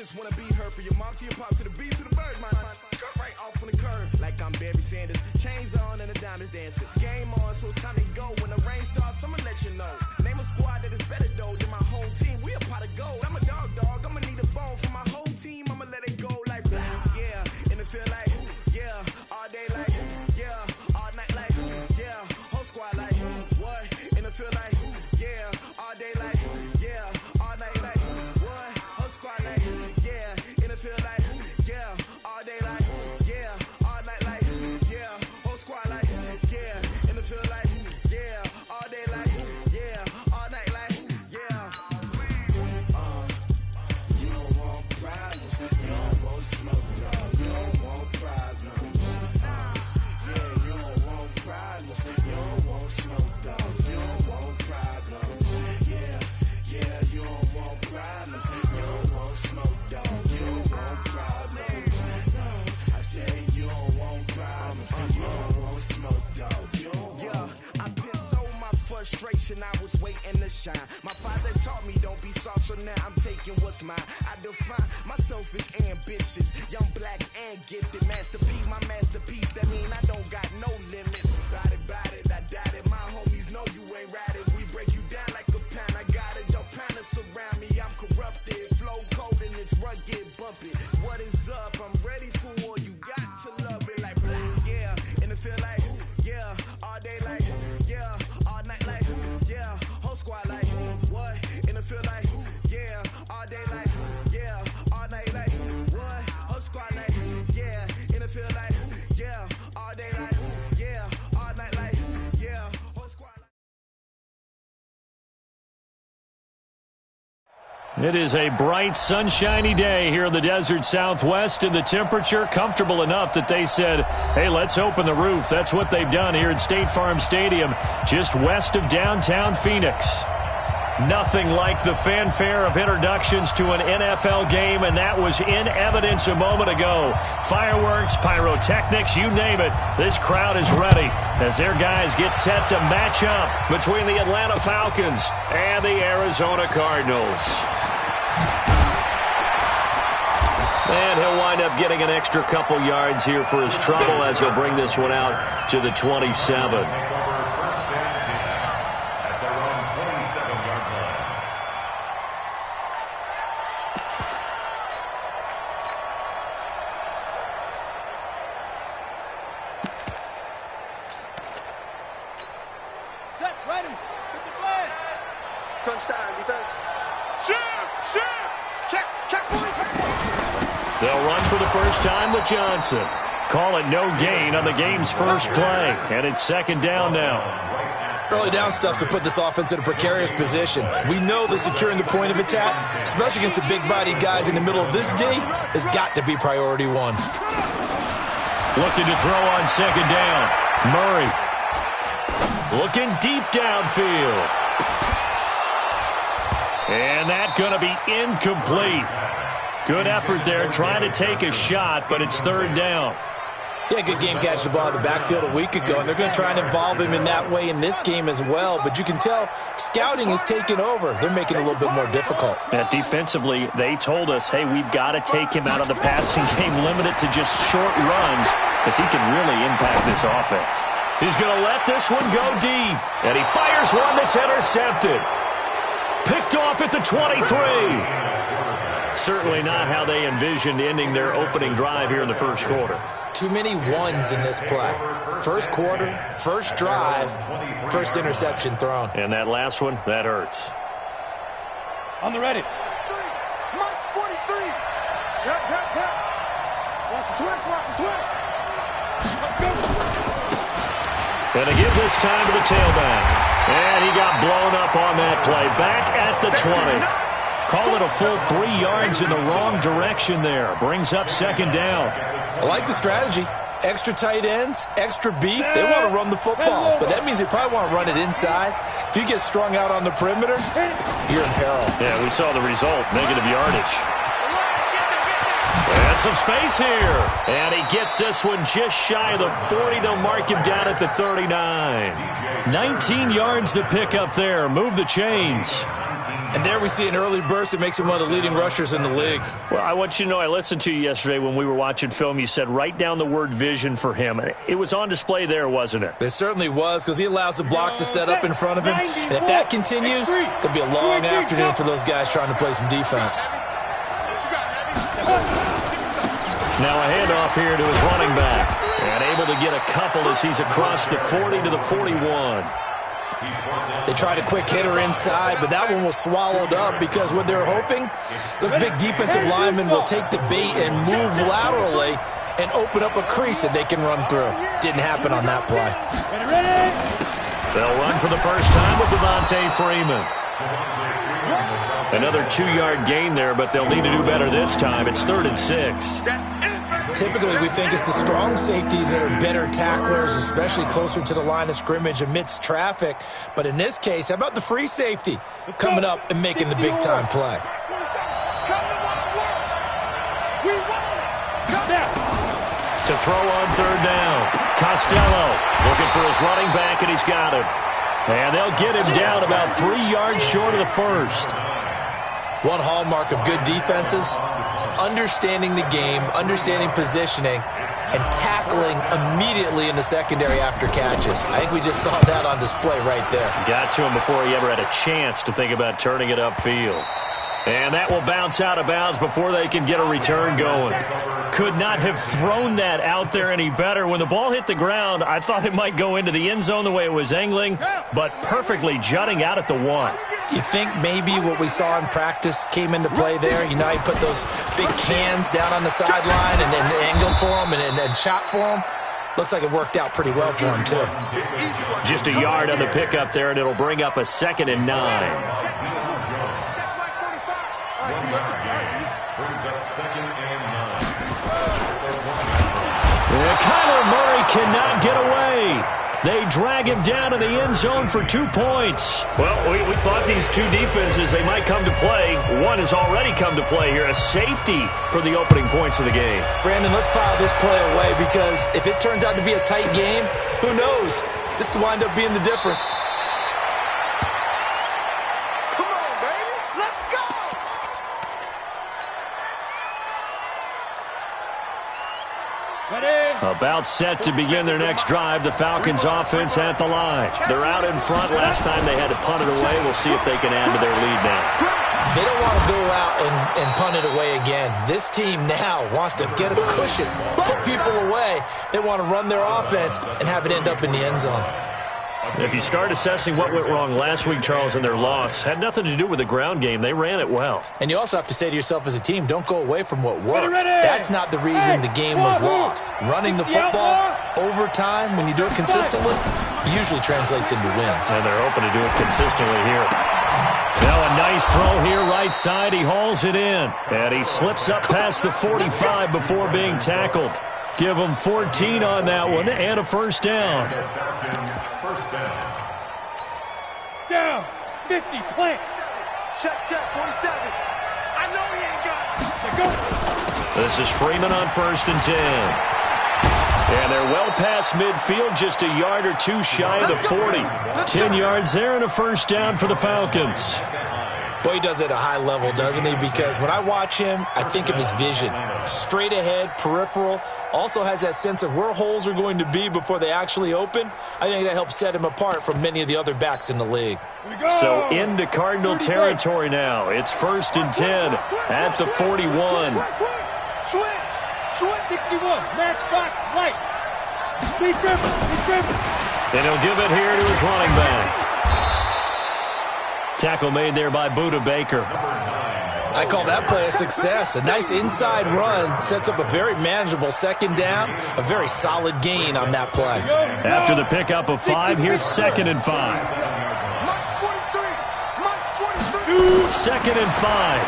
just wanna be her. For your mom to your pop to the beat to the bird, man. Cut right off on the curb, like I'm Barry Sanders. Chains on and the diamonds dancing. Game on, so it's time to go. When the rain starts, I'ma let you know. Name a squad that is better though than my home team. We a pot of gold. I'm a dog. I'ma need a bone for my whole team. I'ma let it go like yeah, and it feel like yeah, all day like yeah, all night like yeah, whole squad like what? And it feel like yeah, all day like yeah, all night like what? Whole squad like yeah, and it feel like yeah, all day like yeah, all night like yeah, whole squad like yeah, and it feel like yeah, all day like yeah, all night like yeah. You don't want problems, you don't want smoke, no, you don't want problems. Yeah, you don't want problems, you don't want smoke, dog, you don't want problems. Yeah, you don't want problems, you don't want smoke, dog, you don't want problems. No, I say you don't want problems, you don't want smoke, dog, you don't want. Yeah, I been so my frustration, I was waiting to shine. My father taught me don't be soft, so now I'm taking what's mine. I define myself as ambitious, young, black, and gifted. Masterpiece, my masterpiece, that mean I don't got no limits. Bout it, I doubt it. My homies know you ain't ride it. We break you down like a pound. I got it, don't pound us around me. I'm corrupted, flow cold and it's rugged, bumpy. What is up? I'm ready for war. You got to love it like yeah, and it feel like yeah, all day like yeah, all night like yeah, whole squad like what? And it feel like yeah, all day like yeah, all night like what? Whole squad like yeah, and it feel like yeah, all day like yeah, all night like yeah, whole squad like. It is a bright, sunshiny day here in the desert Southwest, and the temperature comfortable enough that they said, hey, let's open the roof. That's what they've done here at State Farm Stadium, just west of downtown Phoenix. Nothing like the fanfare of introductions to an NFL game, and that was in evidence a moment ago. Fireworks, pyrotechnics, you name it. This crowd is ready as their guys get set to match up between the Atlanta Falcons and the Arizona Cardinals. And he'll wind up getting an extra couple yards here for his trouble as he'll bring this one out to the 27. They'll run for the first time with Johnson. Call it no gain on the game's first play, and it's second down now. Early down stuff to put this offense in a precarious position. We know that securing the point of attack, especially against the big-bodied guys in the middle of this D, has got to be priority one. Looking to throw on second down. Murray. Looking deep downfield. And that's going to be incomplete. Good effort there, trying to take a shot, but it's third down. Yeah, good game catching the ball in the backfield a week ago, and they're going to try and involve him in that way in this game as well. But you can tell scouting is taking over. They're making it a little bit more difficult. And defensively, they told us, hey, we've got to take him out of the passing game, limit it to just short runs, because he can really impact this offense. He's going to let this one go deep, and he fires one that's intercepted. Picked off at the 23. Certainly not how they envisioned ending their opening drive here in the first quarter. Too many ones in this play. First quarter, first drive, first interception thrown. And that last one, that hurts. On the ready. March 43. Yep. Watch the twist. And to give this time to the tailback. And he got blown up on that play. Back at the 20. Call it a full 3 yards in the wrong direction there. Brings up second down. I like the strategy. Extra tight ends, extra beef. They want to run the football, but that means they probably want to run it inside. If you get strung out on the perimeter, you're in peril. Yeah, we saw the result, negative yardage. And some space here. And he gets this one just shy of the 40. They'll mark him down at the 39. 19 yards to pick up there. Move the chains. And there we see an early burst that makes him one of the leading rushers in the league. Well, I want you to know, I listened to you yesterday when we were watching film. You said write down the word vision for him. It was on display there, wasn't it? It certainly was, because he allows the blocks to set up in front of him. And if that continues, it'll be a long afternoon for those guys trying to play some defense. Now a handoff here to his running back. And able to get a couple as he's across the 40 to the 41. They tried a quick hitter inside, but that one was swallowed up because what they're hoping, those big defensive linemen will take the bait and move laterally and open up a crease that they can run through. Didn't happen on that play. They'll run for the first time with Devontae Freeman. Another 2-yard gain there, but they'll need to do better this time. It's 3rd and 6. Typically, we think it's the strong safeties that are better tacklers, especially closer to the line of scrimmage amidst traffic. But in this case, how about the free safety coming up and making the big-time play? To throw on 3rd down. Costello looking for his running back, and he's got him. And they'll get him down about 3 yards short of the first. One hallmark of good defenses is understanding the game, understanding positioning, and tackling immediately in the secondary after catches. I think we just saw that on display right there. Got to him before he ever had a chance to think about turning it upfield. And that will bounce out of bounds before they can get a return going. Could not have thrown that out there any better. When the ball hit the ground, I thought it might go into the end zone the way it was angling, but perfectly jutting out at the 1. You think maybe what we saw in practice came into play there? You know, he put those big cans down on the sideline and then angled for him and shot for him. Looks like it worked out pretty well for him, too. Just a yard on the pickup there, and it'll bring up a 2nd and 9. Kyler Murray cannot get away. They drag him down to the end zone for 2 points. Well, we thought these two defenses, they might come to play. One has already come to play here, a safety for the opening points of the game. Brandon, let's file this play away because if it turns out to be a tight game, who knows? This could wind up being the difference. About set to begin their next drive. The Falcons offense at the line. They're out in front. Last time they had to punt it away. We'll see if they can add to their lead now. They don't want to go out and punt it away again. This team now wants to get a cushion, put people away. They want to run their offense and have it end up in the end zone. If you start assessing what went wrong last week, Charles, and their loss, had nothing to do with the ground game. They ran it well. And you also have to say to yourself as a team, don't go away from what worked. That's not the reason the game was lost. Running the football over time, when you do it consistently, usually translates into wins. And they're hoping to do it consistently here. Now a nice throw here, right side. He hauls it in. And he slips up past the 45 before being tackled. Give him 14 on that one and a first down. Down, 50, plant. Check, 47. I know he ain't got it. Go. This is Freeman on 1st and 10. And they're well past midfield, just a yard or two shy of the 40. 10 yards there and a first down for the Falcons. Boy, he does it at a high level, doesn't he? Because when I watch him, I think of his vision. Straight ahead, peripheral. Also has that sense of where holes are going to be before they actually open. I think that helps set him apart from many of the other backs in the league. So into Cardinal territory now. It's 1st and 10 at the 41. Switch, 61, match box, right. Deep dribble. And he'll give it here to his running back. Tackle made there by Buda Baker. I call that play a success. A nice inside run sets up a very manageable 2nd down. A very solid gain on that play. After the pickup of 5, here's 2nd and 5. 2nd and 5.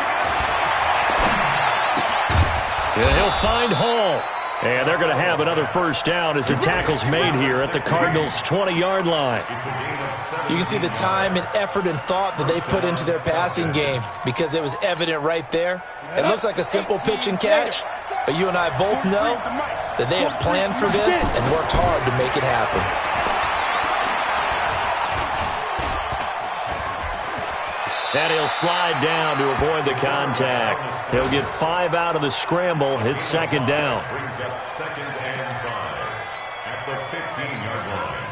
And he'll find Hall. And they're going to have another first down as the tackle's made here at the Cardinals' 20-yard line. You can see the time and effort and thought that they put into their passing game because it was evident right there. It looks like a simple pitch and catch, but you and I both know that they have planned for this and worked hard to make it happen. And he'll slide down to avoid the contact. He'll get 5 out of the scramble. It's second down. Brings up 2nd and 5 at the 15-yard line.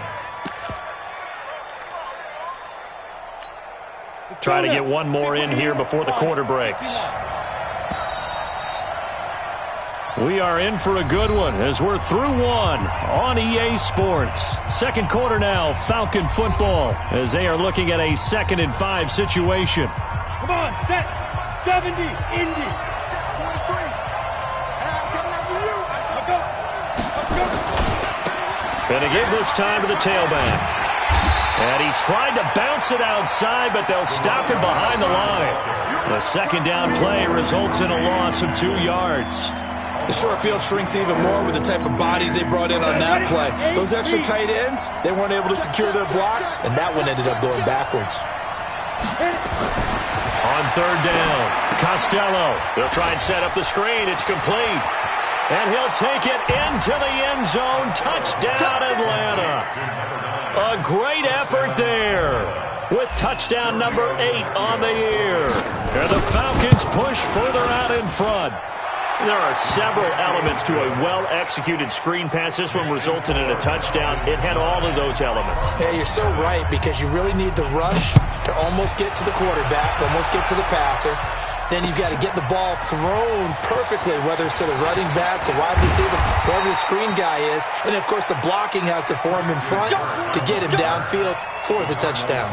Try to get one more in here before the quarter breaks. We are in for a good one as we're through one on EA Sports. Second quarter now, Falcon football, as they are looking at a 2nd and 5 situation. Come on, set. 70, Indy. 23. I'm coming after you. Let's go. Gonna give this time to the tailback. And he tried to bounce it outside, but they'll stop him behind the line. The second down play results in a loss of 2 yards. The short field shrinks even more with the type of bodies they brought in on that play. Those extra tight ends, they weren't able to secure their blocks, and that one ended up going backwards. On third down, Costello. They'll try and set up the screen. It's complete. And he'll take it into the end zone. Touchdown, Atlanta. A great effort there with touchdown number 8 on the year. And the Falcons push further out in front. There are several elements to a well-executed screen pass. This one resulted in a touchdown. It had all of those elements. Yeah, you're so right, because you really need the rush to almost get to the quarterback, almost get to the passer. Then you've got to get the ball thrown perfectly, whether it's to the running back, the wide receiver, whoever the screen guy is. And, of course, the blocking has to form in front to get him downfield for the touchdown.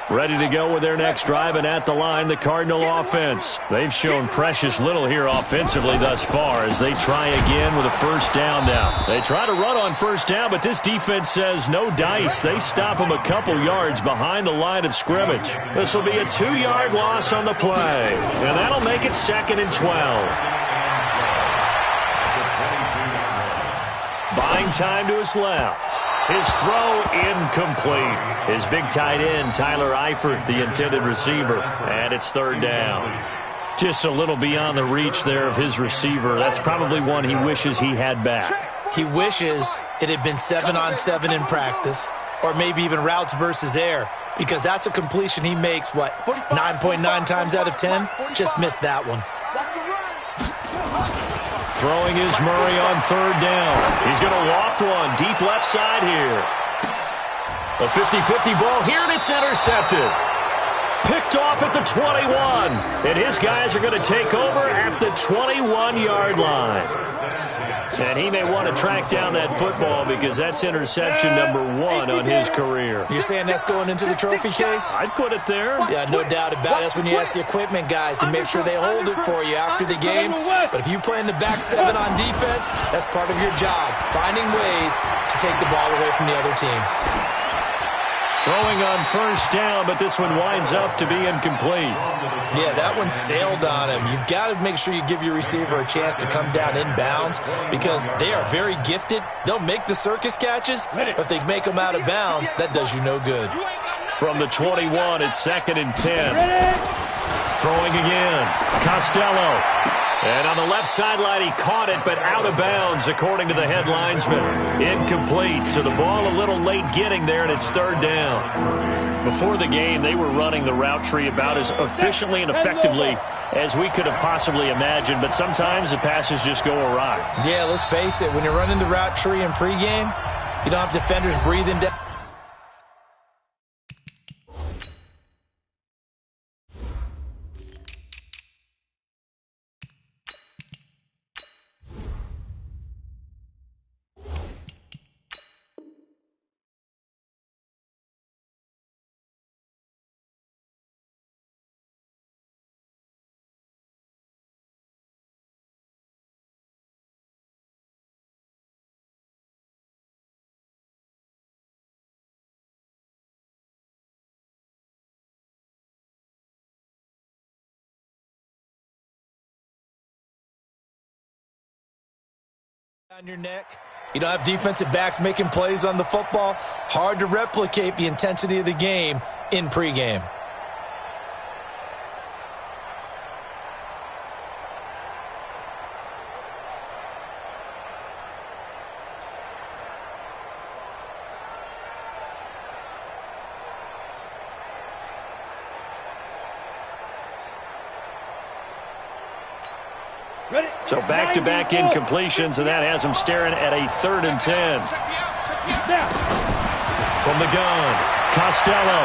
Ready to go with their next drive, and at the line, the Cardinal offense. They've shown precious little here offensively thus far as they try again with a first down now. They try to run on first down, but this defense says no dice. They stop them a couple yards behind the line of scrimmage. This will be a 2-yard loss on the play, and that'll make it 2nd and 12. Buying time to his left. His throw incomplete. His big tight end, Tyler Eifert, the intended receiver. And it's third down. Just a little beyond the reach there of his receiver. That's probably one he wishes he had back. He wishes it had been 7-on-7 in practice, or maybe even routes versus air, because that's a completion he makes, 9.9 times out of 10? Just missed that one. Throwing is Murray on third down. He's going to loft one deep left side here. A 50-50 ball here, and it's intercepted. Picked off at the 21. And his guys are going to take over at the 21-yard line. And he may want to track down that football because that's interception number 1 on his career. You're saying that's going into the trophy case? I'd put it there. Yeah, no doubt about it. That's when you ask the equipment guys to make sure they hold it for you after the game. But if you play in the back 7 on defense, that's part of your job, finding ways to take the ball away from the other team. Throwing on first down, but this one winds up to be incomplete. Yeah, that one sailed on him. You've got to make sure you give your receiver a chance to come down inbounds because they are very gifted. They'll make the circus catches, but if they make them out of bounds, that does you no good. From the 21, it's 2nd and 10. Throwing again. Costello. And on the left sideline, he caught it, but out of bounds, according to the head linesman. Incomplete, so the ball a little late getting there, and it's third down. Before the game, they were running the route tree about as efficiently and effectively as we could have possibly imagined, but sometimes the passes just go awry. Yeah, let's face it, when you're running the route tree in pregame, you don't have defenders breathing down. On your neck. You don't have defensive backs making plays on the football. Hard to replicate the intensity of the game in pregame. So back-to-back incompletions, and that has him staring at a 3rd and 10. From the gun, Costello.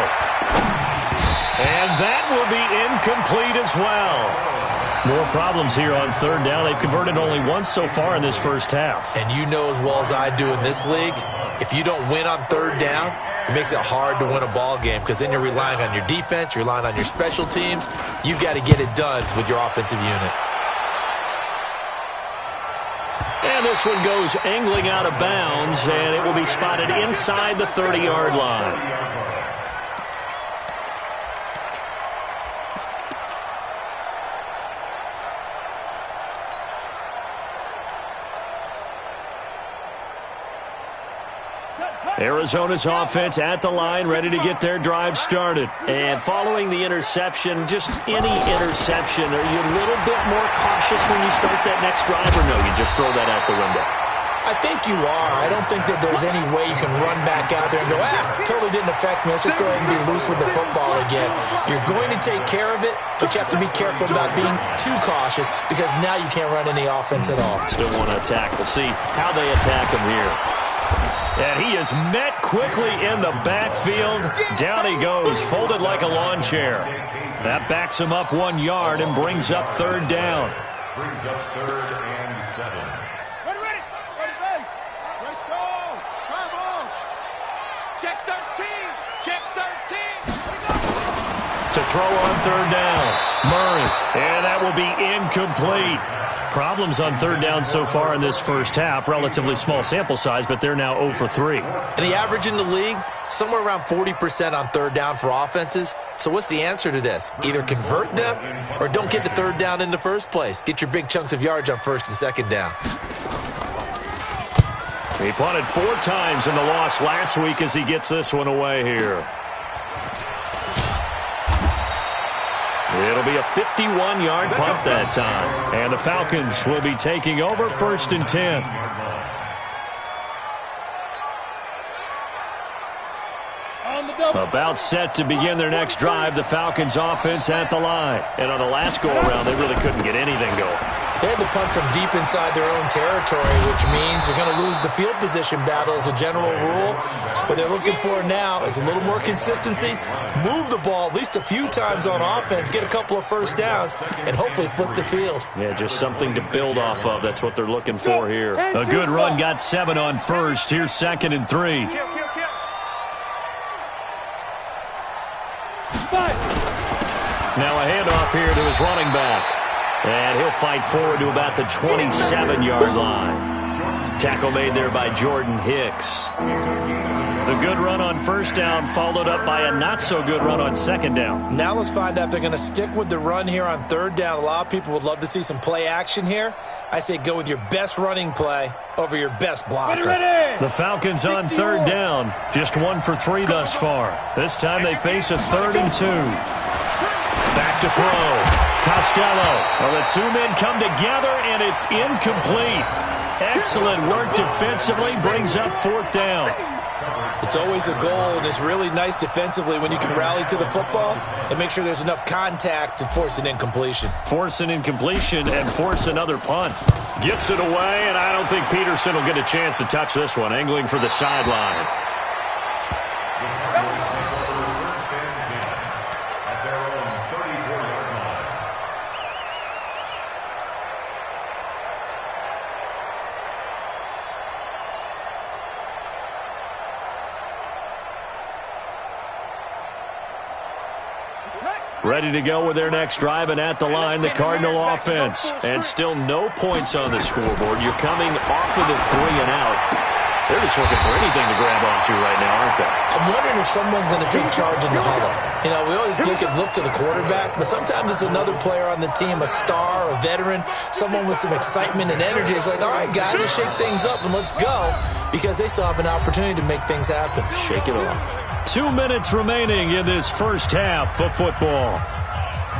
And that will be incomplete as well. More problems here on 3rd down. They've converted only once so far in this first half. And you know as well as I do in this league, if you don't win on 3rd down, it makes it hard to win a ball game because then you're relying on your defense, you're relying on your special teams. You've got to get it done with your offensive unit. And this one goes angling out of bounds, and it will be spotted inside the 30-yard line. Arizona's offense at the line, ready to get their drive started. And following the interception, just any interception, are you a little bit more cautious when you start that next drive, or no, you just throw that out the window? I think you are. I don't think that there's any way you can run back out there and go, totally didn't affect me. Let's just go ahead and be loose with the football again. You're going to take care of it, but you have to be careful about being too cautious because now you can't run any offense at all. Still want to attack. We'll see how they attack him here. And he is met quickly in the backfield. Down he goes, folded like a lawn chair. That backs him up 1 yard and brings up 3rd down. Brings up 3rd and 7. Ready. Ready base. Let's go. Come on. Check 13. Check 13. To throw on 3rd down. Murray. And that will be incomplete. Problems on 3rd down so far in this first half. Relatively small sample size, but they're now 0 for 3. And the average in the league, somewhere around 40% on 3rd down for offenses. So what's the answer to this? Either convert them or don't get to 3rd down in the first place. Get your big chunks of yards on 1st and 2nd down. He punted 4 times in the loss last week as he gets this one away here. It'll be a 51-yard punt that time. And the Falcons will be taking over 1st and 10. About set to begin their next drive. The Falcons offense at the line. And on the last go-around, they really couldn't get anything going. They had to punt from deep inside their own territory, which means you're going to lose the field position battle as a general rule. What they're looking for now is a little more consistency, move the ball at least a few times on offense, get a couple of 1st downs, and hopefully flip the field. Yeah, just something to build off of. That's what they're looking for here. A good run got 7 on 1st. Here's 2nd and 3. Now a handoff here to his running back. And he'll fight forward to about the 27-yard line. Tackle made there by Jordan Hicks. The good run on 1st down followed up by a not-so-good run on 2nd down. Now let's find out if they're going to stick with the run here on 3rd down. A lot of people would love to see some play action here. I say go with your best running play over your best blocker. The Falcons on 3rd down. Just 1 for 3 thus far. This time they face a 3rd and 2. Back to throw. Costello. Well, the 2 men come together, and it's incomplete. Excellent work defensively. Brings up 4th down. It's always a goal, and it's really nice defensively when you can rally to the football and make sure there's enough contact to force an incompletion. Force an incompletion and force another punt. Gets it away, and I don't think Peterson will get a chance to touch this one. Angling for the sideline. Ready to go with their next drive, and at the line, the Cardinal offense. And still no points on the scoreboard. You're coming off of the 3 and out. They're just looking for anything to grab onto right now, aren't they? I'm wondering if someone's going to take charge in the huddle. You know, we always look to the quarterback, but sometimes it's another player on the team, a star, a veteran, someone with some excitement and energy. It's like, all right, guys, let's shake things up and let's go, because they still have an opportunity to make things happen. Shake it off. 2 minutes remaining in this first half of football.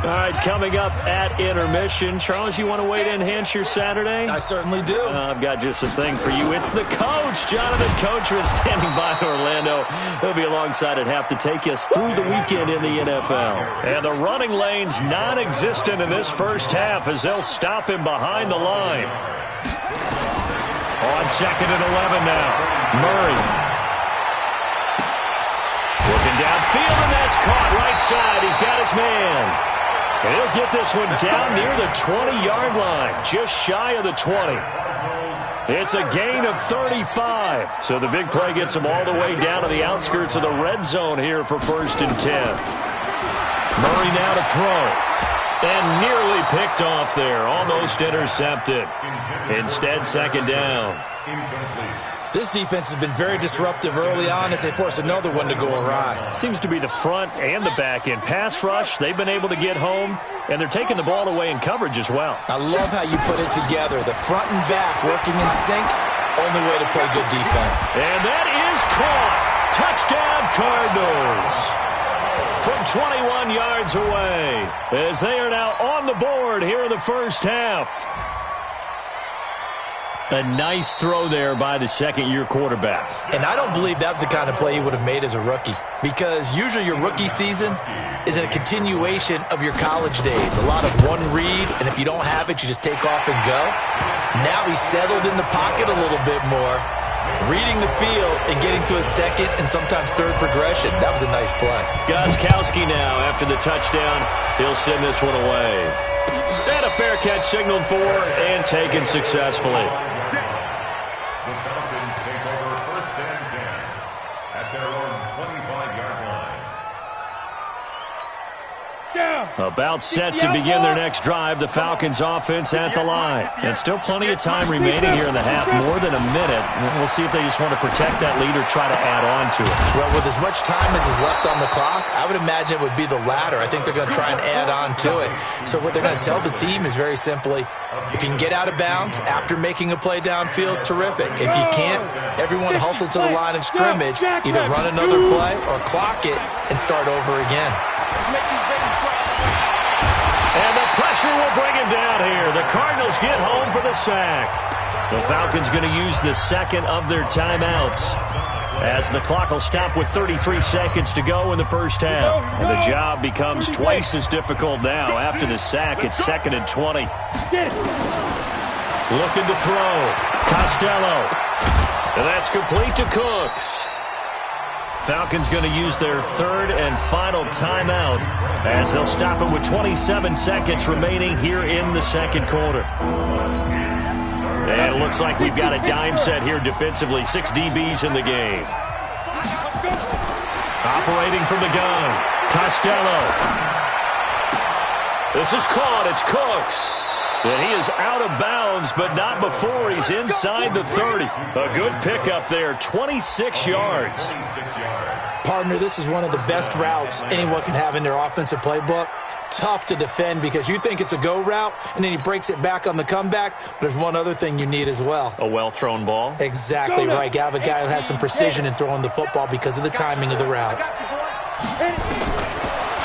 All right, coming up at intermission. Charles, you want to wait and enhance your Saturday? I certainly do. I've got just a thing for you. It's the coach, Jonathan Coachman, standing by in Orlando. He'll be alongside at half to take us through the weekend in the NFL. And the running lane's non-existent in this first half as they'll stop him behind the line. On 2nd and 11 now. Murray. Looking downfield, and that's caught right side. He's got his man. And he'll get this one down near the 20-yard line, just shy of the 20. It's a gain of 35. So the big play gets him all the way down to the outskirts of the red zone here for 1st and 10. Murray now to throw. And nearly picked off there, almost intercepted. Instead, 2nd down. This defense has been very disruptive early on as they force another one to go awry. Seems to be the front and the back end. Pass rush, they've been able to get home, and they're taking the ball away in coverage as well. I love how you put it together. The front and back working in sync, only way to play good defense. And that is caught. Touchdown, Cardinals. From 21 yards away, as they are now on the board here in the first half. A nice throw there by the second-year quarterback. And I don't believe that was the kind of play he would have made as a rookie, because usually your rookie season is a continuation of your college days. A lot of one read, and if you don't have it, you just take off and go. Now he's settled in the pocket a little bit more, reading the field and getting to a second and sometimes third progression. That was a nice play. Gostkowski now after the touchdown. He'll send this one away. And a fair catch signaled for and taken successfully. The Falcons take over 1st and 10 at their own 25-yard line. About set to begin their next drive. The Falcons offense at the line. And still plenty of time remaining here in the half, more than a minute. We'll see if they just want to protect that lead or try to add on to it. Well, with as much time as is left on the clock, I would imagine it would be the latter. I think they're going to try and add on to it. So what they're going to tell the team is very simply, if you can get out of bounds after making a play downfield, terrific. If you can't, everyone hustle to the line of scrimmage, either run another play or clock it and start over again. And the pressure will bring him down here. The Cardinals get home for the sack. The Falcons going to use the second of their timeouts, as the clock will stop with 33 seconds to go in the first half. And the job becomes twice as difficult now. After the sack, it's 2nd and 20. Looking to throw. Costello. And that's complete to Cooks. Falcons going to use their third and final timeout as they'll stop it with 27 seconds remaining here in the second quarter. And it looks like we've got a dime set here defensively. 6 DBs in the game. Operating from the gun. Costello. This is caught. It's Cooks. And he is out of bounds, but not before he's inside the 30. A good pickup there, 26 yards. Partner, this is one of the best routes anyone can have in their offensive playbook. Tough to defend because you think it's a go route, and then he breaks it back on the comeback. But there's one other thing you need as well. A well-thrown ball? Exactly right. You have a guy who has some precision in throwing the football because of the timing of the route.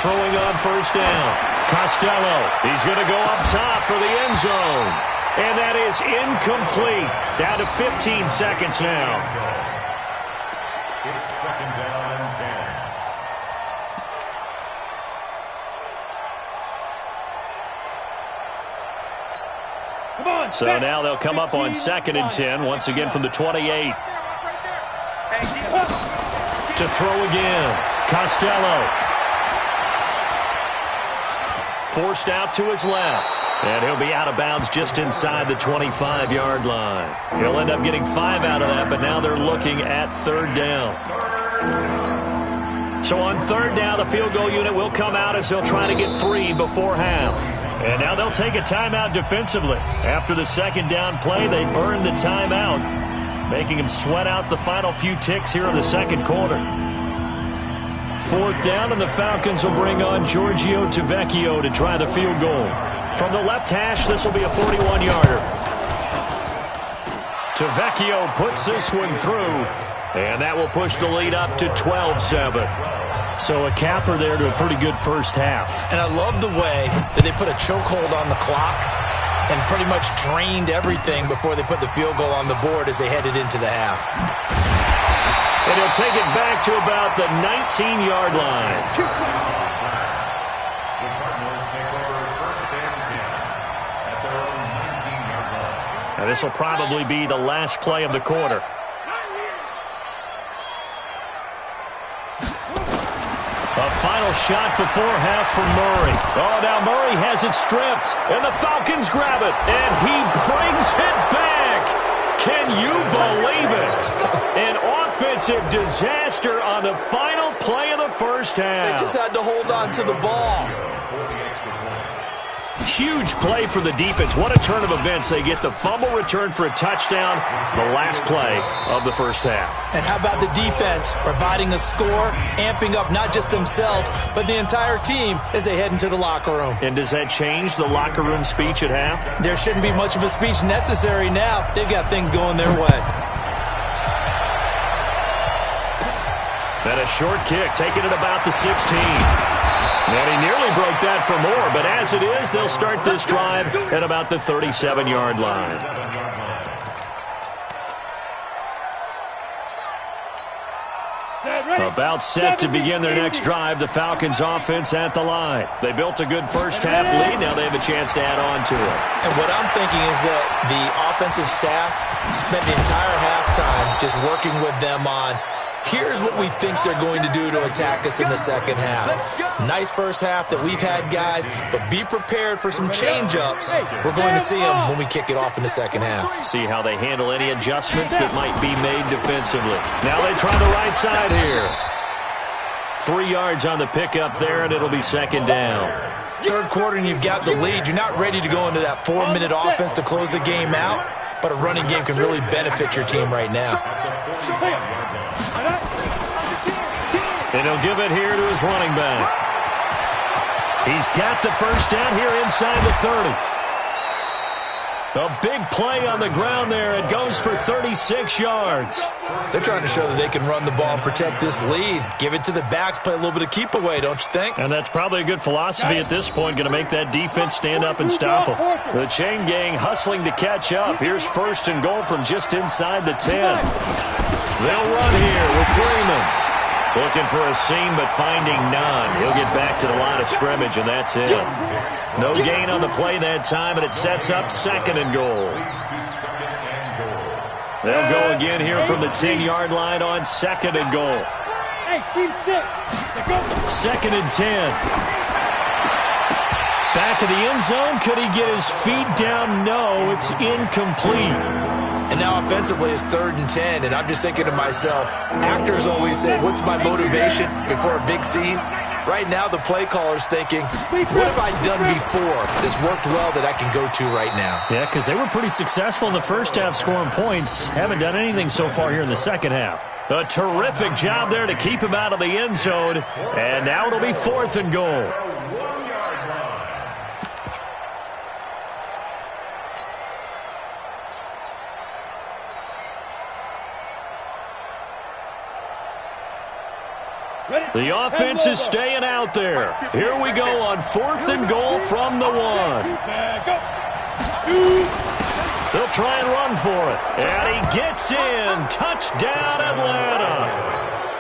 Throwing on first down. Costello, he's going to go up top for the end zone. And that is incomplete. Down to 15 seconds now. It's 2nd down and 10. Come on, So now they'll come up on 2nd and 10, once again from the 28. To throw again. Costello. Forced out to his left. And he'll be out of bounds just inside the 25-yard line. He'll end up getting 5 out of that, but now they're looking at 3rd down. So on 3rd down, the field goal unit will come out as they'll try to get 3 before half. And now they'll take a timeout defensively. After the 2nd down play, they burn the timeout, making them sweat out the final few ticks here in the second quarter. 4th down, and the Falcons will bring on Giorgio Tavecchio to try the field goal. From the left hash, this will be a 41-yarder. Tavecchio puts this one through, and that will push the lead up to 12-7. So a capper there to a pretty good first half. And I love the way that they put a chokehold on the clock and pretty much drained everything before they put the field goal on the board as they headed into the half. And he'll take it back to about the 19-yard line. The Cardinals take over first and 10 at their own 19-yard line. Now this will probably be the last play of the quarter. A final shot before half from Murray. Oh, now Murray has it stripped, and the Falcons grab it, and he brings it back. Can you believe it? An offensive disaster on the final play of the first half. They just had to hold on to the ball. Huge play for the defense. What a turn of events. They get the fumble return for a touchdown, the last play of the first half. And how about the defense providing a score, amping up not just themselves, but the entire team as they head into the locker room. And does that change the locker room speech at half? There shouldn't be much of a speech necessary now. They've got things going their way. And a short kick, taking it about the 16. And he nearly broke that for more, but as it is, they'll start this drive at about the 37-yard line. About set to begin their next drive, the Falcons offense at the line. They built a good first half lead. Now they have a chance to add on to it. And what I'm thinking is that the offensive staff spent the entire halftime just working with them on, here's what we think they're going to do to attack us in the second half. Nice first half that we've had, guys, but be prepared for some change-ups. We're going to see them when we kick it off in the second half. See how they handle any adjustments that might be made defensively. Now they try the right side here. 3 yards on the pickup there, and it'll be second down. Third quarter, and you've got the lead. You're not ready to go into that 4-minute offense to close the game out, but a running game can really benefit your team right now. And he'll give it here to his running back. He's got the first down here inside the 30. A big play on the ground there. It goes for 36 yards. They're trying to show that they can run the ball and protect this lead. Give it to the backs, play a little bit of keep away, don't you think? And that's probably a good philosophy at this point, going to make that defense stand up and stop them. The chain gang hustling to catch up. Here's first and goal from just inside the 10. They'll run here with Freeman. Looking for a seam, but finding none. He'll get back to the line of scrimmage, and that's it. No gain on the play that time, and it sets up second and goal. They'll go again here from the 10-yard line on second and goal. Second and 10. Back of the end zone. Could he get his feet down? No, it's incomplete. And now offensively it's third and 10, and I'm just thinking to myself, actors always say, what's my motivation before a big scene? Right now the play caller's thinking, what have I done before that's worked well that I can go to right now? Yeah, because they were pretty successful in the first half scoring points. Haven't done anything so far here in the second half. A terrific job there to keep him out of the end zone. And now it'll be fourth and goal. The offense is staying out there. Here we go on fourth and goal from the 1. They'll try and run for it. And he gets in. Touchdown, Atlanta.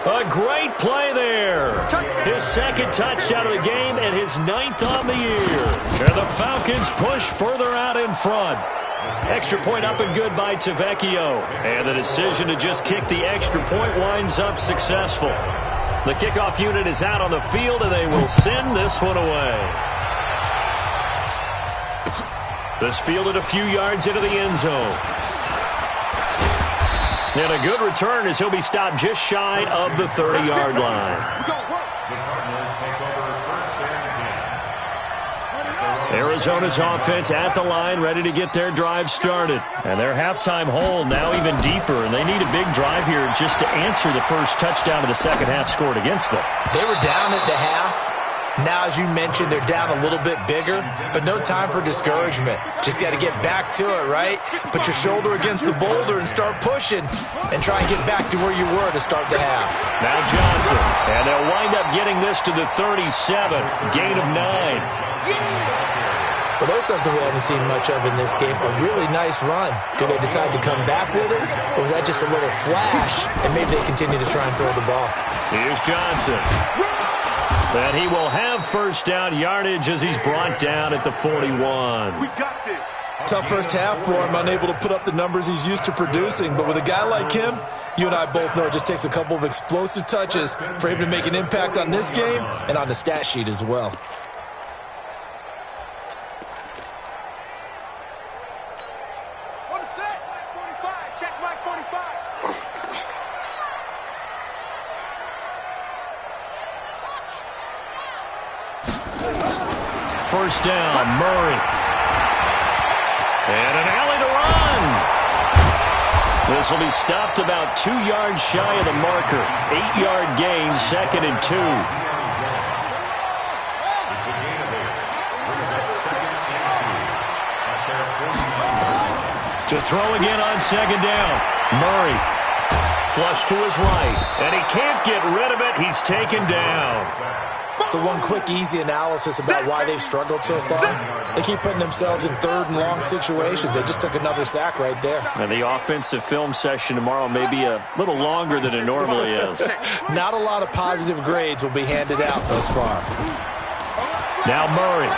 A great play there. His second touchdown of the game and his 9th on the year. And the Falcons push further out in front. Extra point up and good by Tavecchio. And the decision to just kick the extra point winds up successful. The kickoff unit is out on the field, and they will send this one away. This fielded a few yards into the end zone. And a good return as he'll be stopped just shy of the 30-yard line. Arizona's offense at the line, ready to get their drive started. And their halftime hole now even deeper, and they need a big drive here just to answer the first touchdown of the second half scored against them. They were down at the half, Now, as you mentioned, they're down a little bit bigger, but no time for discouragement. Just got to get back to it, right? Put your shoulder against the boulder and start pushing and try and get back to where you were to start the half. Now Johnson, and they'll wind up getting this to the 37, gain of 9. Well, there's something we haven't seen much of in this game, a really nice run. Do they decide to come back with it, or was that just a little flash, and maybe they continue to try and throw the ball? Here's Johnson. And he will have first down yardage as he's brought down at the 41. We got this. Tough first half for him, unable to put up the numbers he's used to producing. But with a guy like him, you and I both know it just takes a couple of explosive touches for him to make an impact on this game and on the stat sheet as well. On the set. 45. Check Mike 45. First down, Murray. And an alley to run. This will be stopped about 2 yards shy of the marker. 8-yard gain, 2nd and 2. It's a gain of 8. Brings up 2nd and 2. At their 49. To throw again on 2nd down. Murray. Flush to his right. And he can't get rid of it. He's taken down. So one quick, easy analysis about why they've struggled so far. They keep putting themselves in 3rd and long situations. They just took another sack right there. And the offensive film session tomorrow may be a little longer than it normally is. Not a lot of positive grades will be handed out thus far. Now Murray.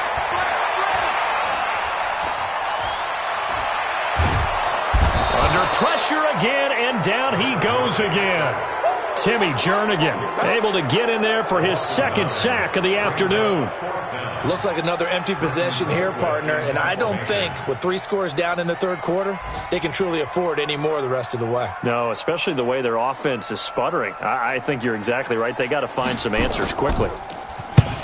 Under pressure again, and down he goes again. Timmy Jernigan able to get in there for his 2nd sack of the afternoon. Looks like another empty possession here, partner, and I don't think with 3 scores down in the 3rd quarter, they can truly afford any more the rest of the way. No, especially the way their offense is sputtering. I think you're exactly right. They got to find some answers quickly.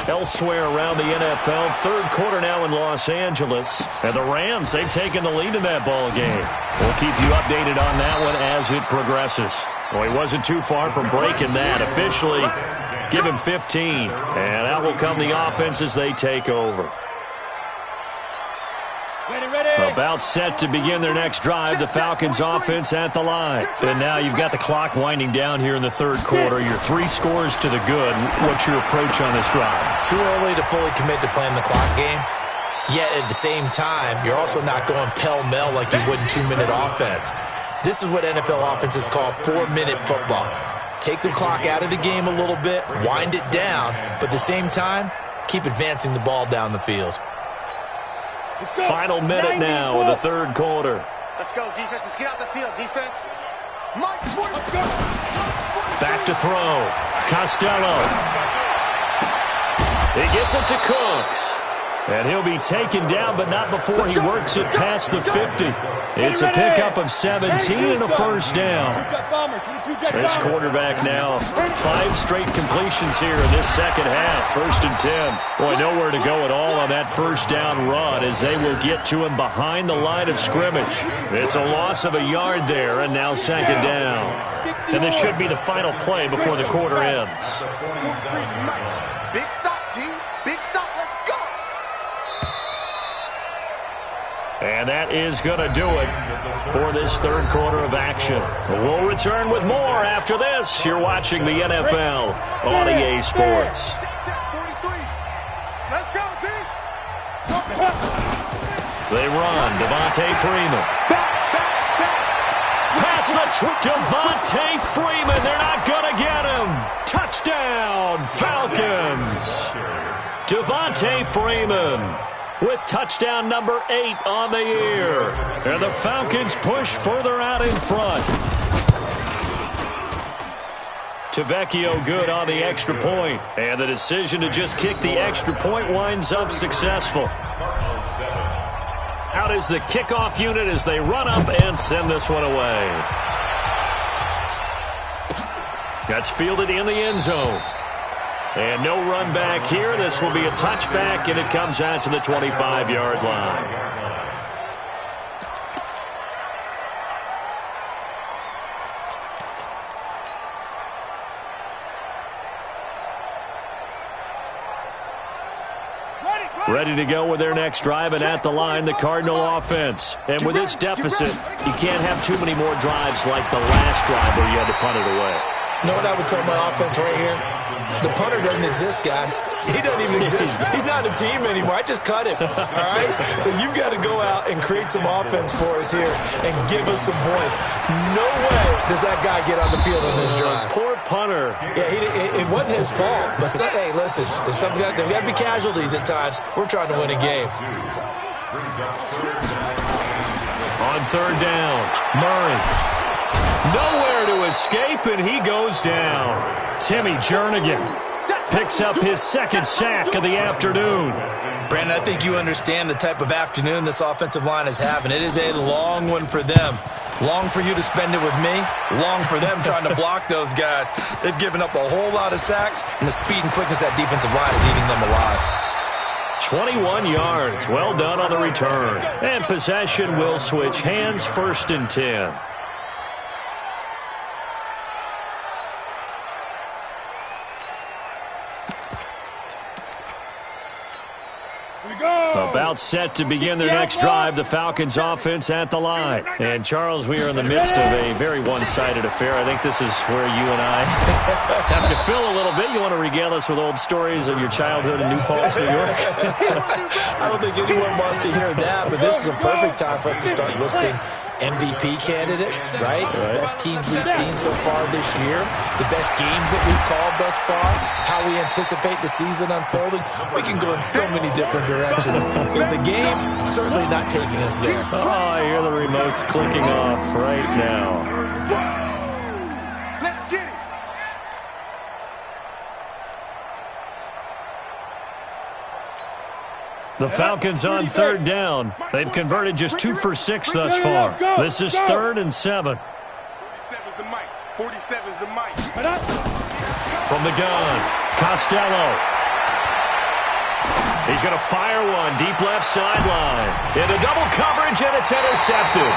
Elsewhere around the NFL, 3rd quarter now in Los Angeles. And the Rams, they've taken the lead in that ball game. We'll keep you updated on that one as it progresses. Well, he wasn't too far from breaking that. Officially, give him 15. And out will come the offense as they take over. About set to begin their next drive, the Falcons offense at the line. And now you've got the clock winding down here in the 3rd quarter. You're 3 scores to the good. What's your approach on this drive? Too early to fully commit to playing the clock game. Yet at the same time, you're also not going pell-mell like you would in 2-minute offense. This is what NFL offenses call 4-minute football. Take the clock out of the game a little bit, wind it down, but at the same time, keep advancing the ball down the field. Final minute now of the 3rd quarter. Let's go, defense. Let's get out the field, defense. Back to throw. Costello. He gets it to Cooks. And he'll be taken down, but not before he works it past the 50. It's a pickup of 17 and a first down. This quarterback now, 5 straight completions here in this 2nd half. 1st and 10. Boy, nowhere to go at all on that first down run as they will get to him behind the line of scrimmage. It's a loss of a yard there, and now 2nd down. And this should be the final play before the quarter ends. Big stop, D. Big stop. Let's go. And that is going to do it for this 3rd quarter of action. We'll return with more after this. You're watching the NFL on EA Sports. Let's go, D. They run. Devontae Freeman. Pass the Devontae Freeman. They're not going to get him. Touchdown, Falcons. Devontae Freeman with touchdown number 8 on the year. And the Falcons push further out in front. Tavecchio good on the extra point. And the decision to just kick the extra point winds up successful. Out is the kickoff unit as they run up and send this one away. That's fielded in the end zone. And no run back here. This will be a touchback, and it comes out to the 25-yard line. Ready to go with their next drive, and at the line, the Cardinal offense. And with this deficit, you can't have too many more drives like the last drive where you had to punt it away. You know what I would tell my offense right here? The punter doesn't exist, guys. He doesn't even exist. He's not a team anymore. I just cut him, all right? So you've got to go out and create some offense for us here and give us some points. No way does that guy get on the field on this drive. Poor punter. Yeah, it wasn't his fault. But, hey, listen, there's got to be casualties at times. We're trying to win a game. On third down, Murray. Nowhere to escape, and he goes down. Timmy Jernigan picks up his second sack of the afternoon. Brandon, I think you understand the type of afternoon this offensive line is having. It is a long one for them. Long for you to spend it with me. Long for them trying to block those guys. They've given up a whole lot of sacks, and the speed and quickness of that defensive line is eating them alive. 21 yards. Well done on the return. And possession will switch hands, 1st and 10. About set to begin their next drive, the Falcons offense at the line. And, Charles, we are in the midst of a very one-sided affair. I think this is where you and I have to fill a little bit. You want to regale us with old stories of your childhood in New Paltz, New York? I don't think anyone wants to hear that, but this is a perfect time for us to start listing MVP candidates, right? The best teams we've seen so far this year, the best games that we've called thus far, how we anticipate the season unfolding. We can go in so many different directions because the game certainly not taking us there. Oh, I hear the remotes clicking off right now. Let's get it. The Falcons on third down. They've converted just 2 for 6 thus far. This is 3rd and 7. 47's the mic. 47's the mic. From the gun, Costello. He's going to fire one deep left sideline. Into double coverage, and it's intercepted.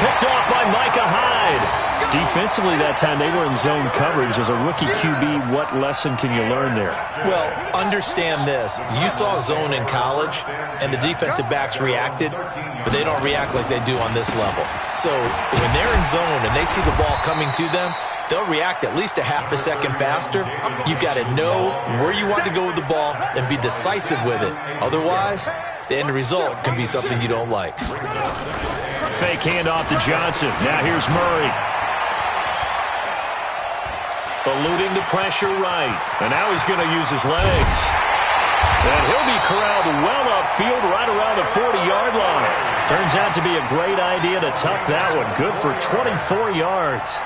Picked off by Micah Hyde. Defensively that time, they were in zone coverage. As a rookie QB, what lesson can you learn there? Well, understand this. You saw zone in college, and the defensive backs reacted, but they don't react like they do on this level. So when they're in zone and they see the ball coming to them, they'll react at least a half a second faster. You've got to know where you want to go with the ball and be decisive with it. Otherwise, the end result can be something you don't like. Fake handoff to Johnson. Now here's Murray. Eluding the pressure right. And now he's going to use his legs. And he'll be corralled well upfield right around the 40-yard line. Turns out to be a great idea to tuck that one. Good for 24 yards.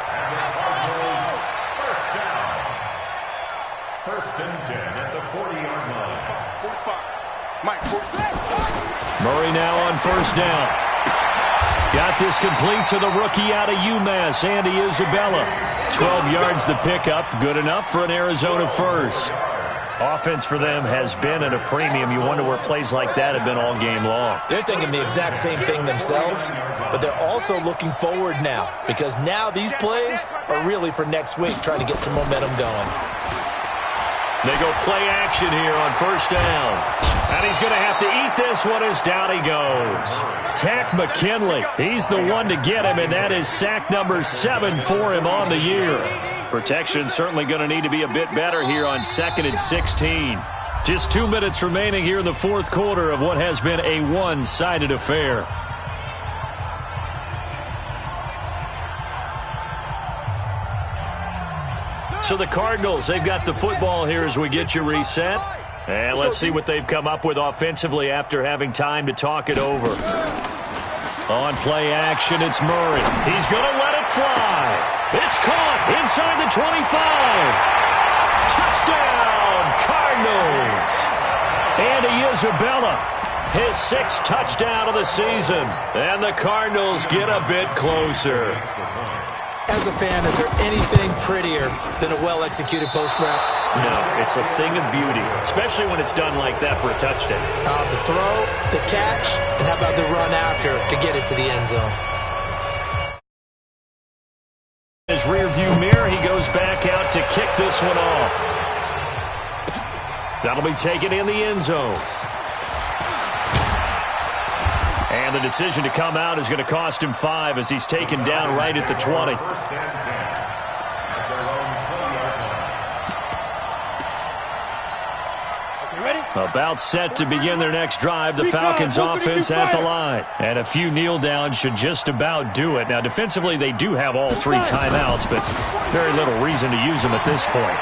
First and 10 at the 40-yard line. 45. Mike, 45. Murray now on first down. Got this complete to the rookie out of UMass, Andy Isabella. 12 yards the pickup, good enough for an Arizona first. Offense for them has been at a premium. You wonder where plays like that have been all game long. They're thinking the exact same thing themselves, but they're also looking forward now because now these plays are really for next week, trying to get some momentum going. They go play action here on first down. And he's going to have to eat this one as down he goes. Tack McKinley, he's the one to get him, and that is sack number 7 for him on the year. Protection certainly going to need to be a bit better here on 2nd and 16. Just 2 minutes remaining here in the fourth quarter of what has been a one-sided affair. So the Cardinals, they've got the football here as we get you reset. And let's see what they've come up with offensively after having time to talk it over. On play action, it's Murray. He's going to let it fly. It's caught inside the 25. Touchdown, Cardinals. Andy Isabella, his 6th touchdown of the season. And the Cardinals get a bit closer. As a fan, is there anything prettier than a well-executed post route? No, it's a thing of beauty, especially when it's done like that for a touchdown. The throw, the catch, and how about the run after to get it to the end zone? His rearview mirror, he goes back out to kick this one off. That'll be taken in the end zone. And the decision to come out is going to cost him 5 as he's taken down right at the 20. First and 10 at their own 20-yard line. You ready? About set to begin their next drive, the Falcons offense at the line. And a few kneel downs should just about do it. Now, defensively, they do have all 3 timeouts, but very little reason to use them at this point.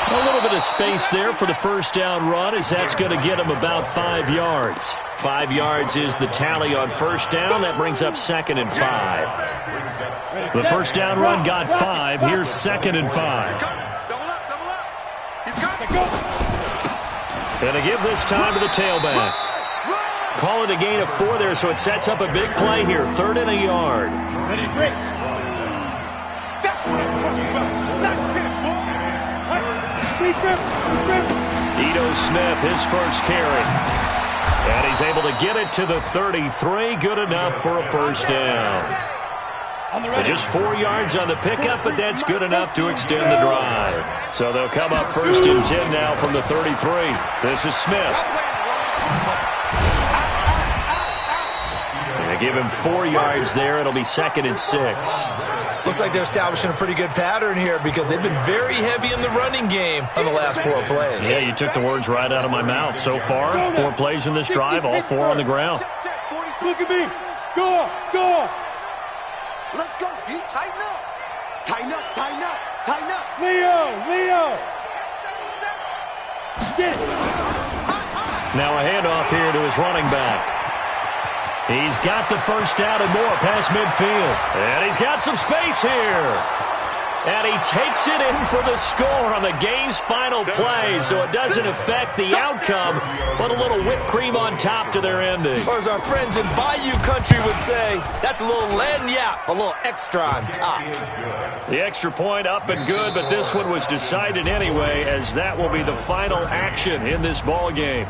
A little bit of space there for the first down run, as that's going to get them about 5 yards. 5 yards is the tally on first down. That brings up 2nd and 5. The first down run got 5. Here's 2nd and 5. And a give this time to the tailback. Call it a gain of 4 there, so it sets up a big play here. 3rd and a yard. Ready, break. That's what I'm talking about. That's it, boy. Ito Smith, his first carry. And he's able to get it to the 33. Good enough for a first down. Just 4 yards on the pickup, but that's good enough to extend the drive. So they'll come up 1st and 10 now from the 33. This is Smith. They give him 4 yards there. It'll be 2nd and 6. Looks like they're establishing a pretty good pattern here because they've been very heavy in the running game on the last 4 plays. Yeah, you took the words right out of my mouth. So far, 4 plays in this drive, all 4 on the ground. Look at me. Go up, go up. Let's go, D. Tighten up. Tighten up, tighten up, tighten up. Leo. Get it. Now a handoff here to his running back. He's got the first down and more past midfield. And he's got some space here. And he takes it in for the score on the game's final play, so it doesn't affect the outcome, but a little whipped cream on top to their ending. Or as our friends in Bayou Country would say, that's a little lagniappe, a little extra on top. The extra point up and good, but this one was decided anyway, as that will be the final action in this ball game.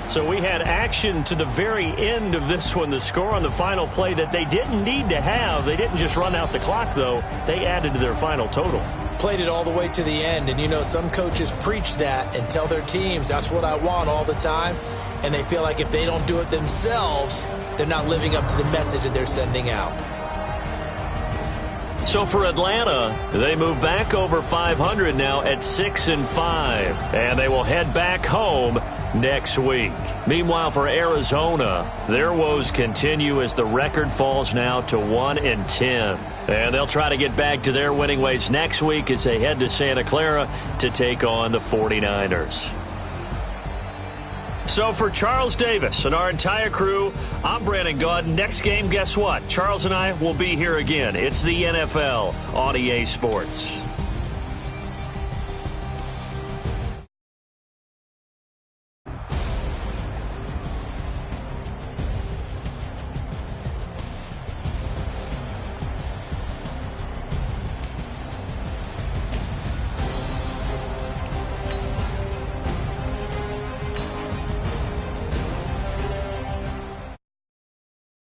So we had action to the very end of this one, the score on the final play that they didn't need to have. They didn't just run out the clock, though. They added to their final total. Played it all the way to the end, and you know some coaches preach that and tell their teams, that's what I want all the time, and they feel like if they don't do it themselves, they're not living up to the message that they're sending out. So for Atlanta, they move back over 500 now at 6-5, and they will head back home next week. Meanwhile, for Arizona, their woes continue as the record falls now to 1-10. And they'll try to get back to their winning ways next week as they head to Santa Clara to take on the 49ers. So for Charles Davis and our entire crew, I'm Brandon Gaud. Next game, guess what? Charles and I will be here again. It's the NFL on EA Sports.